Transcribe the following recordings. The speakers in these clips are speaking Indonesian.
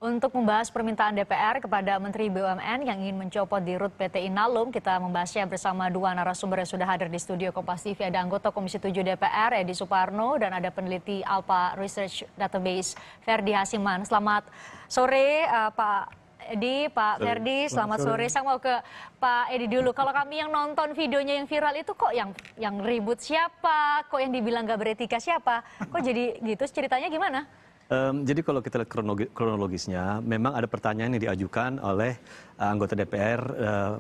Untuk membahas permintaan DPR kepada Menteri BUMN yang ingin mencopot dirut PT Inalum, kita membahasnya bersama dua narasumber yang sudah hadir di studio Kompas TV. Ada anggota Komisi 7 DPR, Edi Suparno, dan ada peneliti Alpha Research Database, Ferdi Hasiman. Selamat sore, Pak Edi, Pak Ferdi, selamat sore. Saya mau ke Pak Edi dulu. Kalau kami yang nonton videonya yang viral itu kok yang ribut siapa? Kok yang dibilang gak beretika siapa? Kok jadi gitu? Ceritanya gimana? Jadi kalau kita lihat kronologisnya, memang ada pertanyaan yang diajukan oleh anggota DPR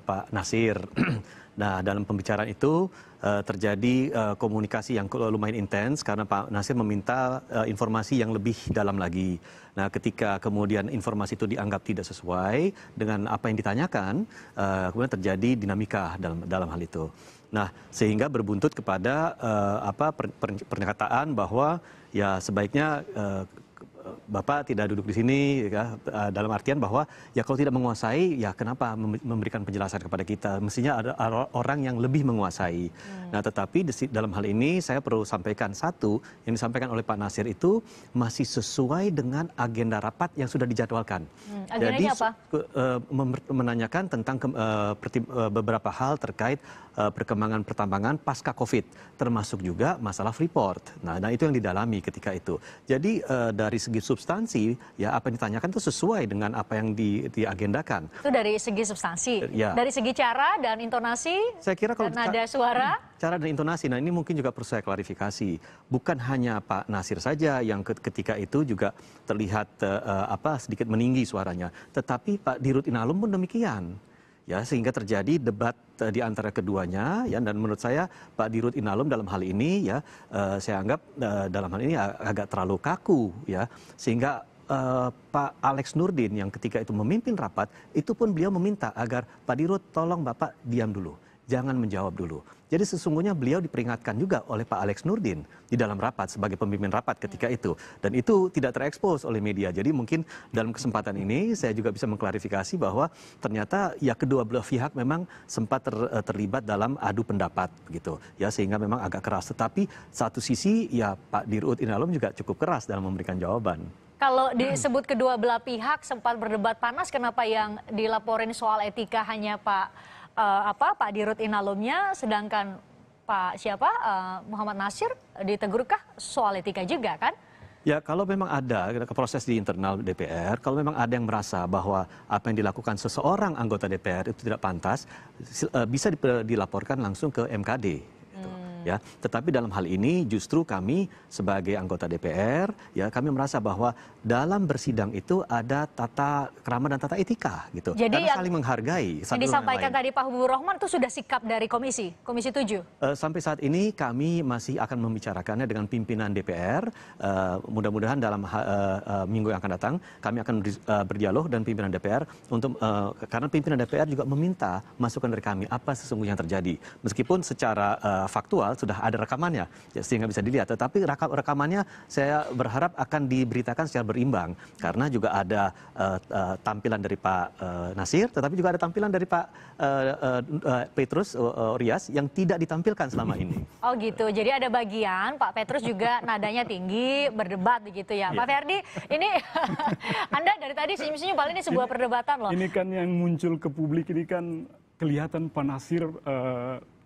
Pak Nasir. Nah, dalam pembicaraan itu terjadi komunikasi yang lumayan intens karena Pak Nasir meminta informasi yang lebih dalam lagi. Nah, ketika kemudian informasi itu dianggap tidak sesuai dengan apa yang ditanyakan, kemudian terjadi dinamika dalam hal itu. Nah, sehingga berbuntut kepada pernyataan bahwa ya sebaiknya Bapak tidak duduk di sini, ya, dalam artian bahwa ya kalau tidak menguasai, ya kenapa memberikan penjelasan kepada kita? Mestinya ada orang yang lebih menguasai. Nah, tetapi dalam hal ini saya perlu sampaikan satu, yang disampaikan oleh Pak Nasir itu masih sesuai dengan agenda rapat yang sudah dijadwalkan. Agendanya apa? Menanyakan tentang beberapa hal terkait perkembangan pertambangan pasca COVID, termasuk juga masalah Freeport. Nah, itu yang didalami ketika itu. Jadi dari segi substansi, ya apa yang ditanyakan itu sesuai dengan apa yang diagendakan. Itu dari segi substansi. Ya. Dari segi cara dan intonasi, saya kira kalau nada suara. Cara dan intonasi, nah ini mungkin juga perlu saya klarifikasi. Bukan hanya Pak Nasir saja yang ketika itu juga terlihat sedikit meninggi suaranya, tetapi Pak Dirut Inalum pun demikian. Ya, sehingga terjadi debat di antara keduanya, ya, dan menurut saya Pak Dirut Inalum dalam hal ini, ya, saya anggap dalam hal ini agak terlalu kaku, ya, sehingga Pak Alex Nurdin yang ketika itu memimpin rapat, itu pun beliau meminta agar Pak Dirut tolong Bapak diam dulu, jangan menjawab dulu. Jadi sesungguhnya beliau diperingatkan juga oleh Pak Alex Nurdin di dalam rapat sebagai pemimpin rapat ketika itu. Dan itu tidak terekspos oleh media. Jadi mungkin dalam kesempatan ini saya juga bisa mengklarifikasi bahwa ternyata ya kedua belah pihak memang sempat terlibat dalam adu pendapat gitu. Ya, sehingga memang agak keras. Tetapi satu sisi ya Pak Dirut Inalum juga cukup keras dalam memberikan jawaban. Kalau disebut kedua belah pihak sempat berdebat panas, kenapa yang dilaporin soal etika hanya Pak Dirut Inalumnya, sedangkan Pak Muhammad Nasir ditegurkah soal etika juga kan? Ya, kalau memang ada proses di internal DPR, kalau memang ada yang merasa bahwa apa yang dilakukan seseorang anggota DPR itu tidak pantas, bisa dilaporkan langsung ke MKD. Ya, tetapi dalam hal ini justru kami sebagai anggota DPR, ya kami merasa bahwa dalam bersidang itu ada tata krama dan tata etika gitu. Jadi karena saling menghargai satu yang disampaikan tadi Pak Habibur Rahman itu sudah sikap dari Komisi 7. Sampai saat ini kami masih akan membicarakannya dengan pimpinan DPR. Mudah-mudahan dalam minggu yang akan datang kami akan berdialog dan pimpinan DPR untuk karena pimpinan DPR juga meminta masukan dari kami apa sesungguhnya yang terjadi. Meskipun secara faktual sudah ada rekamannya, ya, sehingga bisa dilihat. Tetapi rekamannya saya berharap akan diberitakan secara berimbang, karena juga ada tampilan dari Pak Nasir, tetapi juga ada tampilan dari Pak Petrus Orias yang tidak ditampilkan selama ini. Oh gitu, jadi ada bagian Pak Petrus juga nadanya tinggi, berdebat begitu ya. Pak Ferdi, ini Anda dari tadi senyum-senyum, paling ini sebuah perdebatan loh. Ini kan yang muncul ke publik ini kan kelihatan Pak Nasir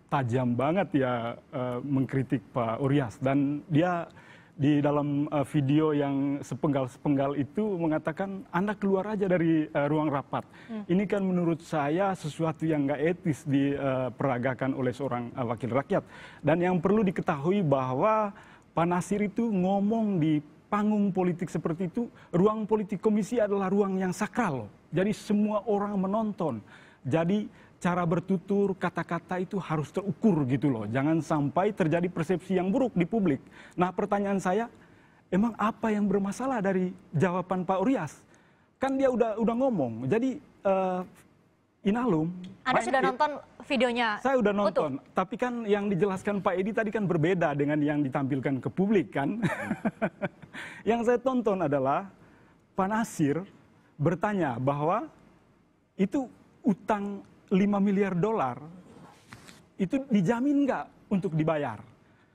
tajam banget ya mengkritik Pak Orias, dan dia di dalam video yang sepenggal-sepenggal itu mengatakan Anda keluar aja dari ruang rapat. Ini kan menurut saya sesuatu yang nggak etis diperagakan oleh seorang wakil rakyat. Dan yang perlu diketahui bahwa Pak Nasir itu ngomong di panggung politik seperti itu, ruang politik komisi adalah ruang yang sakral loh. Jadi semua orang menonton. Jadi cara bertutur, kata-kata itu harus terukur gitu loh. Jangan sampai terjadi persepsi yang buruk di publik. Nah, pertanyaan saya, emang apa yang bermasalah dari jawaban Pak Orias? Kan dia udah ngomong. Jadi Inalum. Anda sudah nonton videonya? Saya udah nonton. Tapi kan yang dijelaskan Pak Edi tadi kan berbeda dengan yang ditampilkan ke publik kan. Yang saya tonton adalah Pak Nasir bertanya bahwa itu utang 5 miliar dolar itu dijamin nggak untuk dibayar?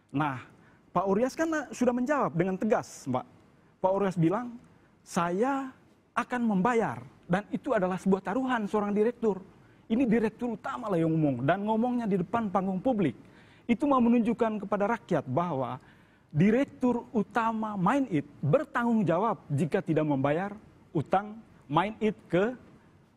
Nah, Pak Orias kan sudah menjawab dengan tegas, Mbak. Pak Orias bilang, saya akan membayar. Dan itu adalah sebuah taruhan seorang direktur. Ini direktur utama lah yang ngomong, dan ngomongnya di depan panggung publik. Itu mau menunjukkan kepada rakyat bahwa direktur utama Main8 bertanggung jawab jika tidak membayar utang Main8 ke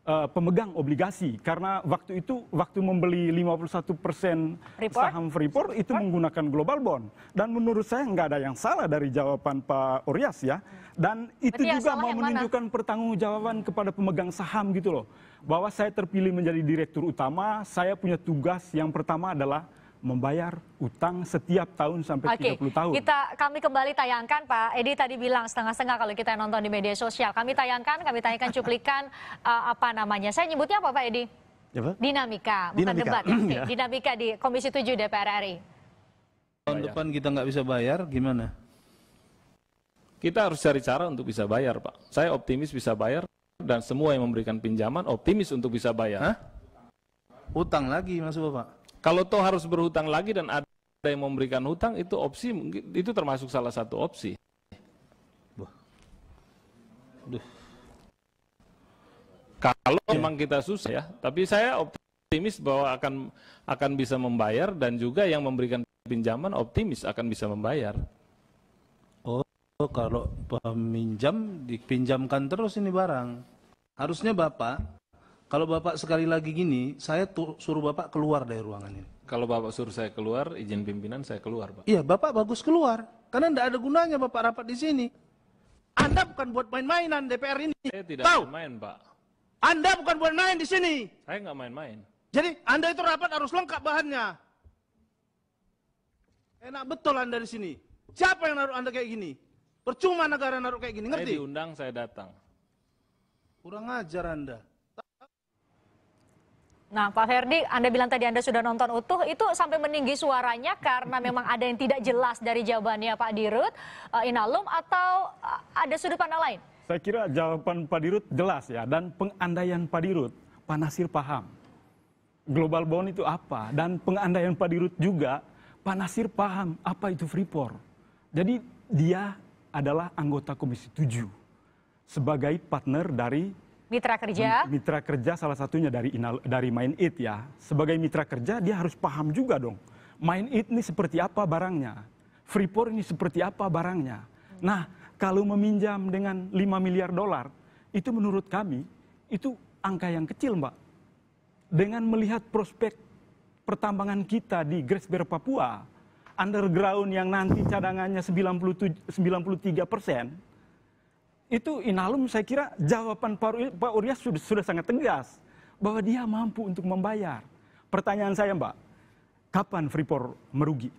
pemegang obligasi. Karena waktu itu, waktu membeli 51% saham Freeport, itu menggunakan global bond. Dan menurut saya nggak ada yang salah dari jawaban Pak Oryas ya. Dan itu berarti juga mau menunjukkan pertanggungjawaban kepada pemegang saham gitu loh. Bahwa saya terpilih menjadi direktur utama, saya punya tugas yang pertama adalah membayar utang setiap tahun sampai 30 tahun. Kami kembali tayangkan, Pak Edi tadi bilang setengah-setengah kalau kita nonton di media sosial. Kami tayangkan cuplikan apa namanya? Saya nyebutnya apa, Pak Edi? Apa? Dinamika, bukan debat. Ya. Dinamika di Komisi 7 DPR RI. Tahun depan kita nggak bisa bayar, gimana? Kita harus cari cara untuk bisa bayar, Pak. Saya optimis bisa bayar, dan semua yang memberikan pinjaman optimis untuk bisa bayar. Hah? Utang lagi maksud Bapak? Kalau toh harus berhutang lagi dan ada yang memberikan hutang, itu opsi, itu termasuk salah satu opsi. Aduh. Kalau memang kita susah ya, tapi saya optimis bahwa akan bisa membayar, dan juga yang memberikan pinjaman optimis akan bisa membayar. Oh, kalau peminjam dipinjamkan terus ini barang. Harusnya Bapak, kalau Bapak sekali lagi gini, saya suruh Bapak keluar dari ruangan ini. Kalau Bapak suruh saya keluar, izin pimpinan saya keluar, Pak. Iya, Bapak bagus keluar. Karena tidak ada gunanya Bapak rapat di sini. Anda bukan buat main-mainan DPR ini. Saya tidak main-main, Pak. Anda bukan buat main di sini. Saya nggak main-main. Jadi Anda itu rapat harus lengkap bahannya. Enak betul Anda di sini. Siapa yang naruh Anda kayak gini? Percuma negara naruh kayak gini, ngerti? Saya diundang, saya datang. Kurang ajar Anda. Nah, Pak Ferdi, Anda bilang tadi Anda sudah nonton utuh, itu sampai meninggi suaranya karena memang ada yang tidak jelas dari jawabannya Pak Dirut Inalum, atau ada sudut pandang lain? Saya kira jawaban Pak Dirut jelas ya, dan pengandaian Pak Dirut, Pak Nasir paham. Global bond itu apa, dan pengandaian Pak Dirut juga, Pak Nasir paham apa itu Freeport. Jadi dia adalah anggota Komisi 7 sebagai partner dari Mitra kerja. Mitra kerja salah satunya dari Main8 ya. Sebagai mitra kerja dia harus paham juga dong. Main8 ini seperti apa barangnya. Freeport ini seperti apa barangnya. Nah, kalau meminjam dengan 5 miliar dolar, itu menurut kami, itu angka yang kecil, Mbak. Dengan melihat prospek pertambangan kita di Grasberg Papua, underground yang nanti cadangannya 93%, itu Inalum saya kira jawaban Pak Oryas sudah sangat tegas bahwa dia mampu untuk membayar. Pertanyaan saya, Mbak, kapan Freeport merugi?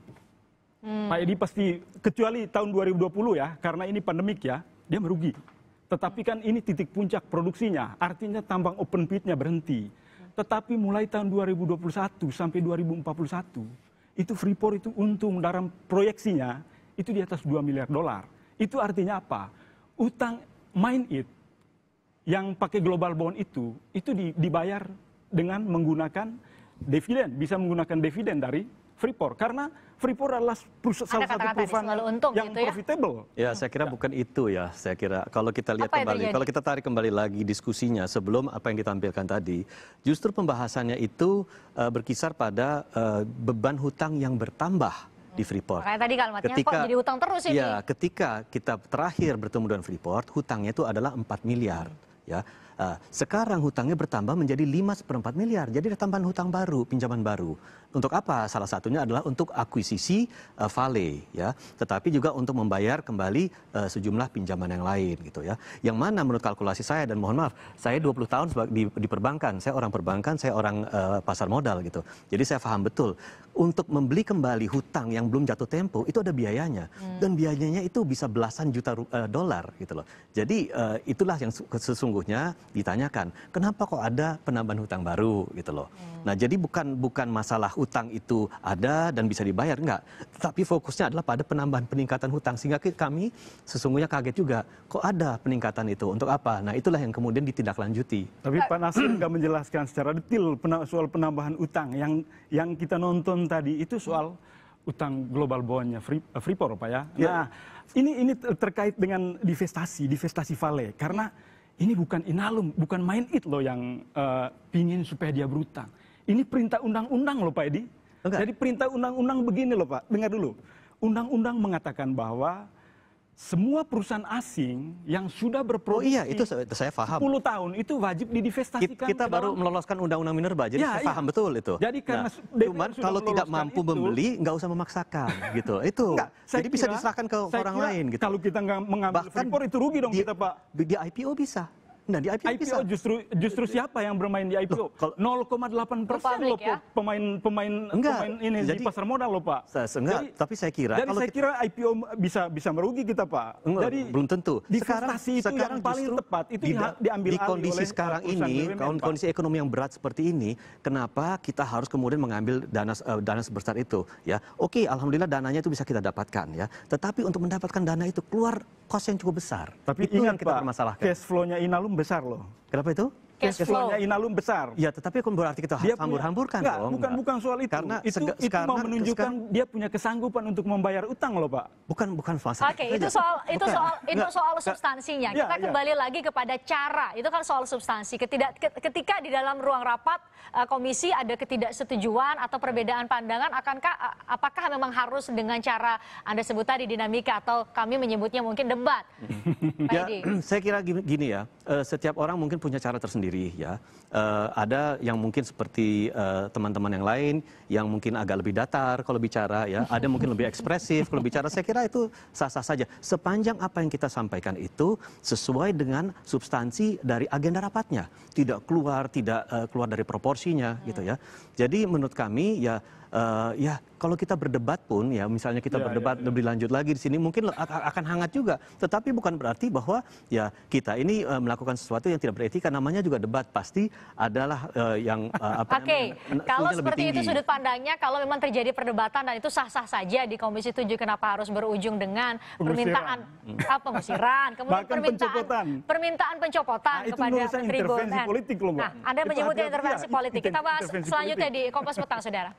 Pak Edi pasti, kecuali tahun 2020 ya, karena ini pandemik ya, dia merugi. Tetapi kan ini titik puncak produksinya, artinya tambang open pitnya berhenti. Tetapi mulai tahun 2021 sampai 2041, itu Freeport itu untung dalam proyeksinya, itu di atas 2 miliar dolar. Itu artinya apa? Utang Main8 yang pakai global bond itu dibayar dengan menggunakan dividen, bisa menggunakan dividen dari Freeport, karena Freeport adalah salah satu perusahaan yang gitu profitable. Ya, saya kira bukan itu ya. Saya kira kalau kita lihat kembali, kalau kita tarik kembali lagi diskusinya sebelum apa yang ditampilkan tadi, justru pembahasannya itu berkisar pada beban hutang yang bertambah di Freeport. Makanya tadi kalimatnya kok jadi hutang terus ini. Ya, ketika kita terakhir bertemu dengan Freeport, hutangnya itu adalah 4 miliar. Ya, sekarang hutangnya bertambah menjadi 5,4 miliar. Jadi ada tambahan hutang baru, pinjaman baru. Untuk apa? Salah satunya adalah untuk akuisisi Vale, ya. Tetapi juga untuk membayar kembali sejumlah pinjaman yang lain, gitu ya. Yang mana menurut kalkulasi saya, dan mohon maaf, saya 20 tahun di perbankan, saya orang perbankan, saya orang pasar modal, gitu. Jadi saya paham betul. Untuk membeli kembali hutang yang belum jatuh tempo itu ada biayanya, dan biayanya itu bisa belasan juta dolar, gitu loh. Jadi itulah yang sesungguhnya ditanyakan, kenapa kok ada penambahan hutang baru, gitu loh. Nah, jadi bukan masalah hutang itu ada dan bisa dibayar, enggak. Tapi fokusnya adalah pada peningkatan hutang, sehingga kami sesungguhnya kaget juga, kok ada peningkatan itu, untuk apa? Nah, itulah yang kemudian ditindaklanjuti. Tapi Pak Nasir nggak menjelaskan secara detail soal penambahan utang yang kita nonton tadi itu soal utang global bondnya Freeport, Pak ya. Nah, ini terkait dengan divestasi Vale, karena ini bukan Inalum, bukan Main It loh yang pingin supaya dia berutang. Ini perintah undang-undang loh Pak Edi. Enggak. Jadi perintah undang-undang begini loh Pak, dengar dulu. Undang-undang mengatakan bahwa semua perusahaan asing yang sudah Oh berproduksi iya, itu saya paham. 10 tahun itu wajib didivestasikan. Kita ke baru dalam- meloloskan undang-undang minerba, jadi Ya, saya iya. paham betul itu. Jadi karena DPR cuman sudah kalau tidak meloloskan mampu itu- membeli, nggak usah memaksakan gitu. Itu. Enggak, saya Jadi bisa kira- diserahkan ke saya orang kira lain gitu. Kalau kita nggak mengambil Freeport itu rugi dong kita Pak. Di IPO bisa. Nah di IPO, bisa. IPO justru siapa yang bermain di IPO? Loh, kalau- 0,8% loh Public, ya? pemain Enggak, ini jadi- di pasar modal loh Pak. Enggak, tapi saya kira Jadi kalau saya kita- kira IPO bisa merugi kita Pak. Enggak, Jadi belum tentu. divestasi itu yang paling justru tepat itu diambil di alih kondisi oleh sekarang perusahaan ini, BUMN, Pak. kondisi ekonomi yang berat seperti ini, kenapa kita harus kemudian mengambil dana sebesar itu? Ya, oke, alhamdulillah dananya itu bisa kita dapatkan ya. Tetapi untuk mendapatkan dana itu keluar kos yang cukup besar. Tapi itu ingat yang kita Pak, permasalahkan. cash flow-nya Inalum besar loh. Kenapa itu? Cash flow. Flow-nya Inalum besar. Ya, tetapi kan berarti kita Dia punya- hambur-hamburkan Enggak, dong. bukan soal itu. Karena itu mau menunjukkan dia punya kesanggupan untuk membayar utang loh Pak. bukan masalah. Oke, itu soal substansinya. Ya, Kita ya. kembali lagi kepada cara. Itu kan soal substansi. Ketika di dalam ruang rapat komisi ada ketidaksetujuan atau perbedaan pandangan, apakah memang harus dengan cara Anda sebut tadi dinamika atau kami menyebutnya mungkin debat? Pak Ya, Edi. saya kira gini ya, setiap orang mungkin punya cara tersendiri ya. Ada yang mungkin seperti teman-teman yang lain yang mungkin agak lebih datar kalau bicara ya, ada mungkin lebih ekspresif kalau bicara. Saya kira itu sah-sah saja sepanjang apa yang kita sampaikan itu sesuai dengan substansi dari agenda rapatnya, tidak keluar dari proporsinya gitu ya. Jadi menurut kami ya kalau kita berdebat pun ya, misalnya kita berdebat lebih lanjut lagi di sini mungkin akan hangat juga. Tetapi bukan berarti bahwa ya kita ini melakukan sesuatu yang tidak beretika. Namanya juga debat, pasti adalah yang Oke, kalau lebih seperti itu tinggi. sudut pandangnya, kalau memang terjadi perdebatan dan itu sah-sah saja di Komisi 7, kenapa harus berujung dengan permintaan pengusiran, kemudian Bahkan permintaan pencopotan Nah, itu kepada menurut saya Menteri intervensi BUMN. politik loh, Mbak. Nah, Anda Itu menyebutnya ada- intervensi iya, politik. Kita bahas intervensi selanjutnya politik. di Kompas Petang, Saudara.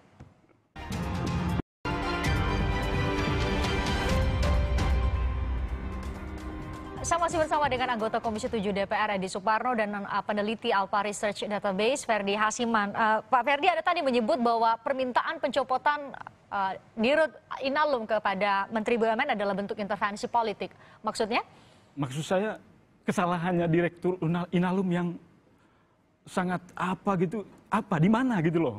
Saya masih bersama dengan anggota Komisi 7 DPR Edi Suparno dan peneliti Alpha Research Database Ferdi Hasiman. Pak Ferdi, ada tadi menyebut bahwa permintaan pencopotan Dirut Inalum kepada Menteri BUMN adalah bentuk intervensi politik. Maksudnya? Maksud saya kesalahannya Direktur Inalum yang sangat di mana gitu loh.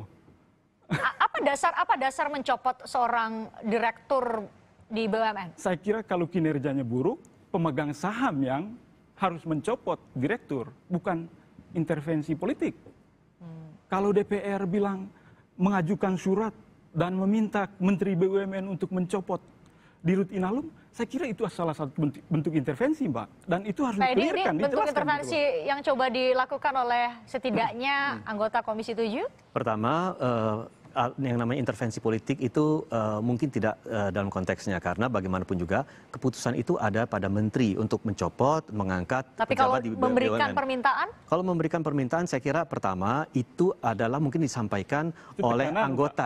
Apa dasar mencopot seorang direktur di BUMN? Saya kira kalau kinerjanya buruk, pemegang saham yang harus mencopot direktur, bukan intervensi politik. Kalau DPR bilang mengajukan surat dan meminta Menteri BUMN untuk mencopot Dirut Inalum, saya kira itu salah satu bentuk intervensi, Mbak. Dan itu harus Nah, ini dikelirkan, bentuk dijelaskan intervensi gitu loh. yang coba dilakukan oleh setidaknya anggota Komisi 7? Pertama, yang namanya intervensi politik itu mungkin tidak dalam konteksnya, karena bagaimanapun juga keputusan itu ada pada menteri untuk mencopot, mengangkat Tapi kalau pejabat di memberikan BUMN. permintaan? Kalau memberikan permintaan, saya kira pertama itu adalah mungkin disampaikan Itu oleh tekanan, anggota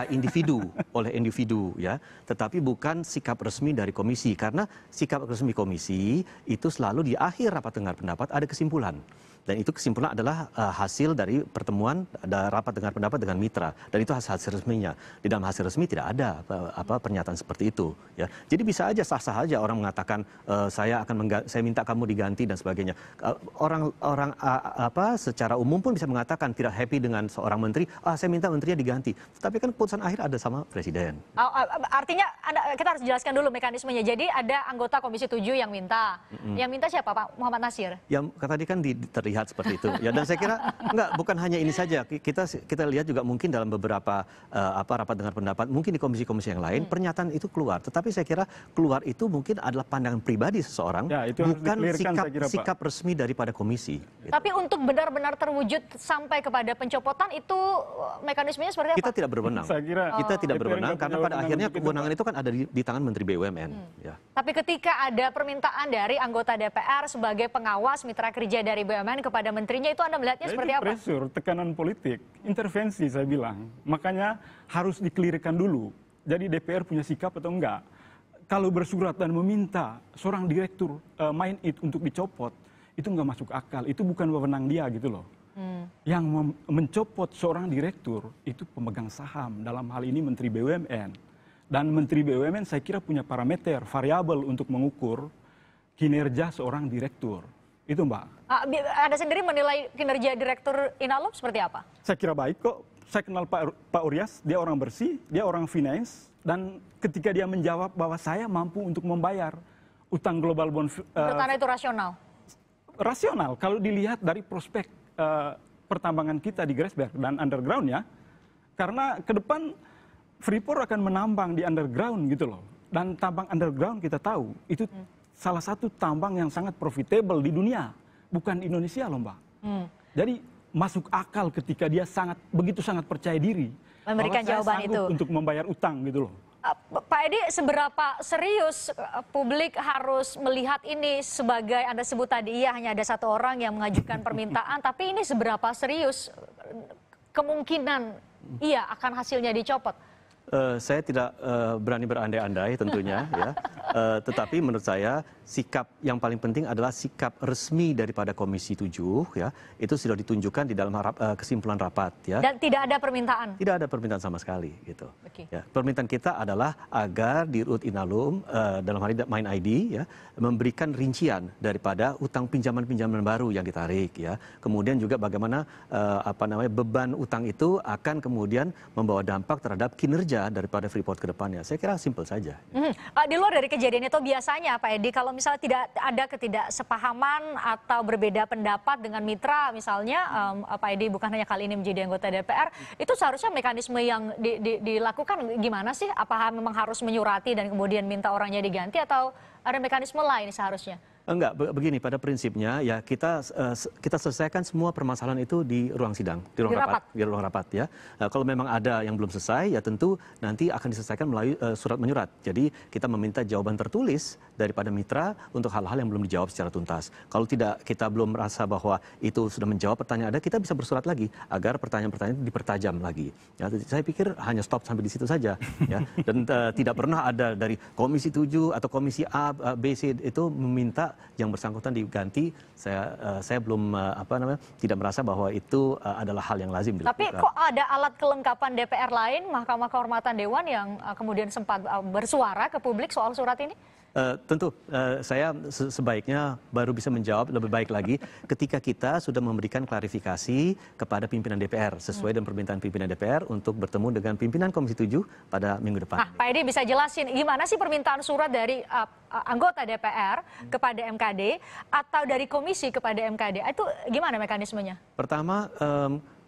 oleh individu ya, tetapi bukan sikap resmi dari komisi, karena sikap resmi komisi itu selalu di akhir rapat dengar pendapat ada kesimpulan. Dan itu kesimpulan adalah hasil dari pertemuan rapat dengar pendapat dengan mitra, dan itu hasil resminya. Di dalam hasil resmi tidak ada pernyataan seperti itu ya. Jadi bisa aja sah-sah aja orang mengatakan saya minta kamu diganti dan sebagainya. Orang secara umum pun bisa mengatakan tidak happy dengan seorang menteri, saya minta menterinya diganti. Tapi kan keputusan akhir ada sama presiden. Artinya kita harus jelaskan dulu mekanismenya. Jadi ada anggota Komisi 7 yang minta. Yang minta siapa, Pak? Muhammad Nasir? Yang tadi kan terlihat seperti itu ya, dan saya kira bukan hanya ini saja, kita lihat juga mungkin dalam beberapa rapat dengar pendapat mungkin di komisi-komisi yang lain pernyataan itu keluar, tetapi saya kira keluar itu mungkin adalah pandangan pribadi seseorang, Ya, itu harus bukan dikelirkan, saya kira, Pak. sikap resmi daripada komisi gitu. Tapi untuk benar-benar terwujud sampai kepada pencopotan itu mekanismenya seperti apa? Kita tidak berwenang. Saya kira Kita tidak DPR berwenang nggak karena punya pada wewenang akhirnya untuk itu, kewenangan Pak. itu kan ada di tangan Menteri BUMN ya. Tapi ketika ada permintaan dari anggota DPR sebagai pengawas mitra kerja dari BUMN kepada menterinya, itu Anda melihatnya Ya, seperti itu apa? pressure, tekanan politik, intervensi saya bilang. Makanya harus dikelirkan dulu. Jadi DPR punya sikap atau enggak. Kalau bersurat dan meminta seorang direktur Main It untuk dicopot, itu nggak masuk akal. Itu bukan wewenang dia gitu loh. Yang mencopot seorang direktur itu pemegang saham, dalam hal ini Menteri BUMN. Dan Menteri BUMN saya kira punya parameter, variabel untuk mengukur kinerja seorang direktur. Itu Mbak. Anda sendiri menilai kinerja Direktur Inalum seperti apa? Saya kira baik kok. Saya kenal Pak Uryas, dia orang bersih, dia orang finance. Dan ketika dia menjawab bahwa saya mampu untuk membayar utang global bond. Menurut Anda itu rasional? Rasional, kalau dilihat dari prospek pertambangan kita di Grasberg dan underground ya. Karena ke depan Freeport akan menambang di underground gitu loh. Dan tambang underground kita tahu, itu salah satu tambang yang sangat profitable di dunia. Bukan di Indonesia loh Mbak. Jadi masuk akal ketika dia begitu sangat percaya diri. Memberikan jawaban itu. Untuk membayar utang gitu loh. Pak Edi, seberapa serius publik harus melihat ini sebagai Anda sebut tadi, iya hanya ada satu orang yang mengajukan permintaan, tapi ini seberapa serius kemungkinan iya akan hasilnya dicopot? Saya tidak berani berandai-andai tentunya, ya. Tetapi menurut saya sikap yang paling penting adalah sikap resmi daripada Komisi 7, ya. Itu sudah ditunjukkan di dalam kesimpulan rapat, ya. Dan tidak ada permintaan? Tidak ada permintaan sama sekali, gitu. Okay. Ya, permintaan kita adalah agar di Dirut Inalum dalam hal ini Main ID, ya, memberikan rincian daripada utang pinjaman-pinjaman baru yang ditarik, ya. Kemudian juga bagaimana beban utang itu akan kemudian membawa dampak terhadap kinerja daripada Freeport ke depannya. Saya kira simpel saja. Di luar dari kejadian itu biasanya Pak Edi, kalau misalnya tidak ada ketidaksepahaman atau berbeda pendapat dengan mitra misalnya, Pak Edi bukan hanya kali ini menjadi anggota DPR, itu seharusnya mekanisme yang dilakukan gimana sih? Apakah memang harus menyurati dan kemudian minta orangnya diganti atau ada mekanisme lain seharusnya? Enggak, begini, pada prinsipnya ya kita selesaikan semua permasalahan itu di ruang sidang, di ruang rapat ya. Kalau memang ada yang belum selesai ya tentu nanti akan diselesaikan melalui surat menyurat. Jadi kita meminta jawaban tertulis daripada mitra untuk hal-hal yang belum dijawab secara tuntas. Kalau tidak, kita belum merasa bahwa itu sudah menjawab pertanyaan Anda, kita bisa bersurat lagi agar pertanyaan-pertanyaan itu dipertajam lagi. Ya, saya pikir hanya stop sampai di situ saja ya. Dan tidak pernah ada dari Komisi 7 atau Komisi A, B, C itu meminta yang bersangkutan diganti. Saya belum tidak merasa bahwa itu adalah hal yang lazim dilakukan. Tapi kok ada alat kelengkapan DPR lain, Mahkamah Kehormatan Dewan yang kemudian sempat bersuara ke publik soal surat ini? Tentu, saya sebaiknya baru bisa menjawab lebih baik lagi ketika kita sudah memberikan klarifikasi kepada pimpinan DPR sesuai dengan permintaan pimpinan DPR untuk bertemu dengan pimpinan Komisi 7 pada minggu depan. Pak Edi bisa jelasin gimana sih permintaan surat dari anggota DPR kepada MKD atau dari komisi kepada MKD? Itu gimana mekanismenya? Pertama,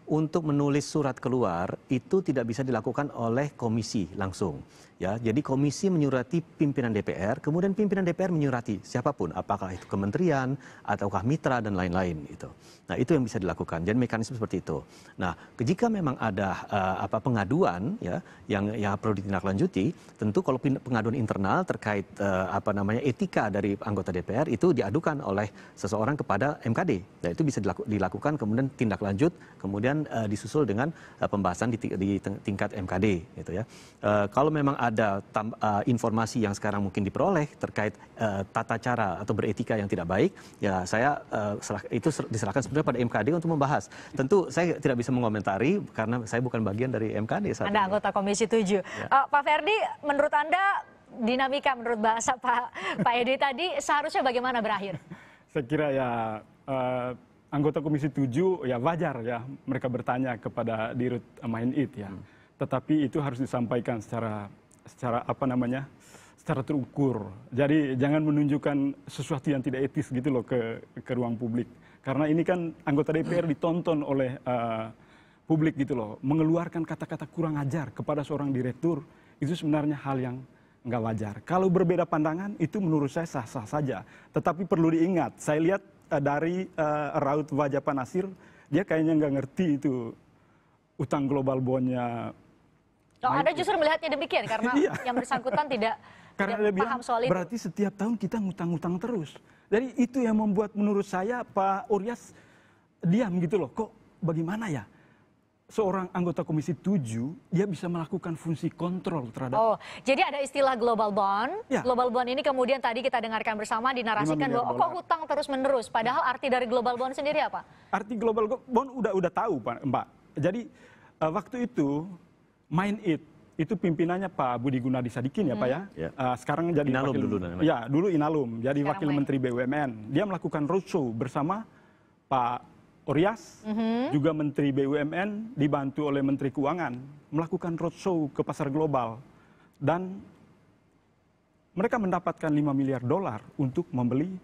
untuk menulis surat keluar itu tidak bisa dilakukan oleh komisi langsung. Ya, jadi komisi menyurati pimpinan DPR, kemudian pimpinan DPR menyurati siapapun, apakah itu kementerian ataukah mitra dan lain-lain itu. Nah, itu yang bisa dilakukan. Jadi mekanisme seperti itu. Nah, jika memang ada pengaduan ya yang perlu ditindaklanjuti, tentu kalau pengaduan internal terkait etika dari anggota DPR itu diadukan oleh seseorang kepada MKD. Dan itu bisa dilakukan kemudian tindak lanjut, kemudian disusul dengan pembahasan di tingkat MKD gitu ya. Kalau memang ada informasi yang sekarang mungkin diperoleh terkait tata cara atau beretika yang tidak baik, ya saya itu diserahkan sebenarnya pada MKD untuk membahas. Tentu saya tidak bisa mengomentari karena saya bukan bagian dari MKD saat Anda ini. anggota Komisi 7. Ya. Pak Ferdi, menurut Anda dinamika menurut bahasa Pak Edi tadi seharusnya bagaimana berakhir? Saya kira ya anggota Komisi 7 ya wajar ya mereka bertanya kepada Dirut Main ID ya. Tetapi itu harus disampaikan secara terukur. Jadi jangan menunjukkan sesuatu yang tidak etis gitu loh ke ruang publik. Karena ini kan anggota DPR ditonton oleh publik gitu loh. Mengeluarkan kata-kata kurang ajar kepada seorang direktur itu sebenarnya hal yang nggak wajar. Kalau berbeda pandangan itu menurut saya sah-sah saja. Tetapi perlu diingat, saya lihat dari raut wajah Pak Nasir, dia kayaknya nggak ngerti itu utang global bondnya. Anda justru melihatnya demikian karena yang bersangkutan tidak paham soal itu. Berarti setiap tahun kita ngutang-ngutang terus. Jadi itu yang membuat menurut saya Pak Uryas diam gitu loh. Kok bagaimana ya? seorang anggota Komisi 7 dia bisa melakukan fungsi kontrol terhadap. Oh, jadi ada istilah global bond. Ya. Global bond ini kemudian tadi kita dengarkan bersama dinarasikan 5 miliar bahwa kok dolar. hutang terus menerus. Padahal arti dari global bond sendiri apa? Arti global bond udah tahu Mbak. Jadi waktu itu Mind itu pimpinannya Pak Budi Gunadi Sadikin ya Pak ya. Ya. Sekarang jadi Inalum wakil, dulu namanya. ya dulu Inalum jadi Sekarang wakil Mind. Menteri BUMN. Dia melakukan roadshow bersama Pak Oryas, juga Menteri BUMN dibantu oleh Menteri Keuangan melakukan roadshow ke pasar global dan mereka mendapatkan 5 miliar dolar untuk membeli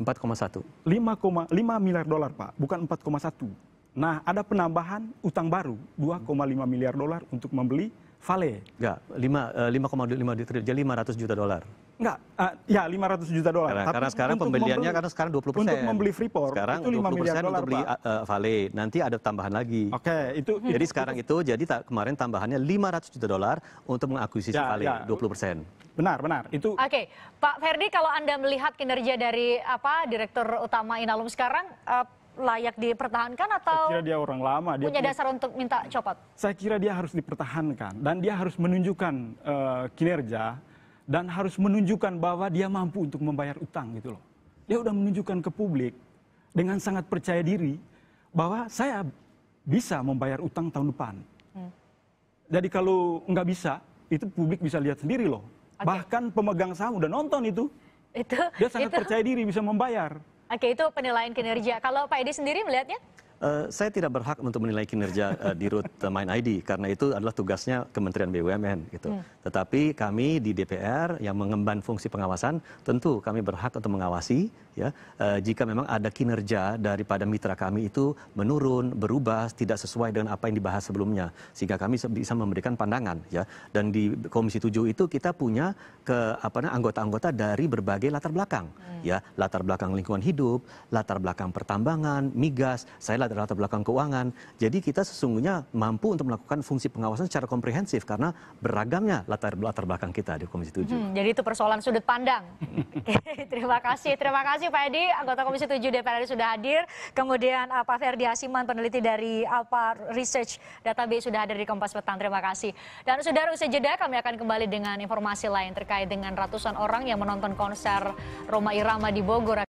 4,1. 5 miliar dolar Pak, bukan 4,1. Nah, ada penambahan utang baru 2,5 miliar dolar untuk membeli Vale. Enggak, 5,5 triliun, jadi 500 juta dolar. Enggak, ya 500 juta dolar. Karena sekarang pembeliannya karena sekarang 20%. Untuk membeli Freeport Sekarang itu 5 miliar 20% dolar, untuk beli Pak. Vale. Nanti ada tambahan lagi. Oke, itu Jadi sekarang itu kemarin tambahannya 500 juta dolar untuk mengakuisisi Ya, Vale, ya. 20%. benar. Itu Oke, Pak Ferdi, kalau Anda melihat kinerja dari Direktur Utama Inalum sekarang layak dipertahankan saya atau kira dia orang lama, dia punya punya- dasar untuk minta copot? saya kira dia harus dipertahankan dan dia harus menunjukkan kinerja dan harus menunjukkan bahwa dia mampu untuk membayar utang gitu loh. Dia udah menunjukkan ke publik dengan sangat percaya diri bahwa saya bisa membayar utang tahun depan. Jadi kalau nggak bisa, itu publik bisa lihat sendiri loh. Oke. Bahkan pemegang saham udah nonton itu. Itu Dia sangat itu. percaya diri bisa membayar. Oke, itu penilaian kinerja. Kalau Pak Edi sendiri melihatnya? Saya tidak berhak untuk menilai kinerja di Dirut Mind ID karena itu adalah tugasnya Kementerian BUMN gitu. Tetapi kami di DPR yang mengemban fungsi pengawasan tentu kami berhak untuk mengawasi ya jika memang ada kinerja daripada mitra kami itu menurun, berubah, tidak sesuai dengan apa yang dibahas sebelumnya sehingga kami bisa memberikan pandangan ya. Dan di Komisi 7 itu kita punya anggota-anggota dari berbagai latar belakang ya, latar belakang lingkungan hidup, latar belakang pertambangan, migas, saya latar belakang keuangan. Jadi kita sesungguhnya mampu untuk melakukan fungsi pengawasan secara komprehensif karena beragamnya latar belakang kita di Komisi 7. Jadi itu persoalan sudut pandang. Oke, terima kasih Pak Edi, anggota Komisi 7 DPR RI sudah hadir. Kemudian Pak Ferdi Asiman, peneliti dari Alpha Research Database sudah hadir di Kompas Petang. Terima kasih. Dan saudara, usai jeda kami akan kembali dengan informasi lain terkait dengan ratusan orang yang menonton konser Rhoma Irama di Bogor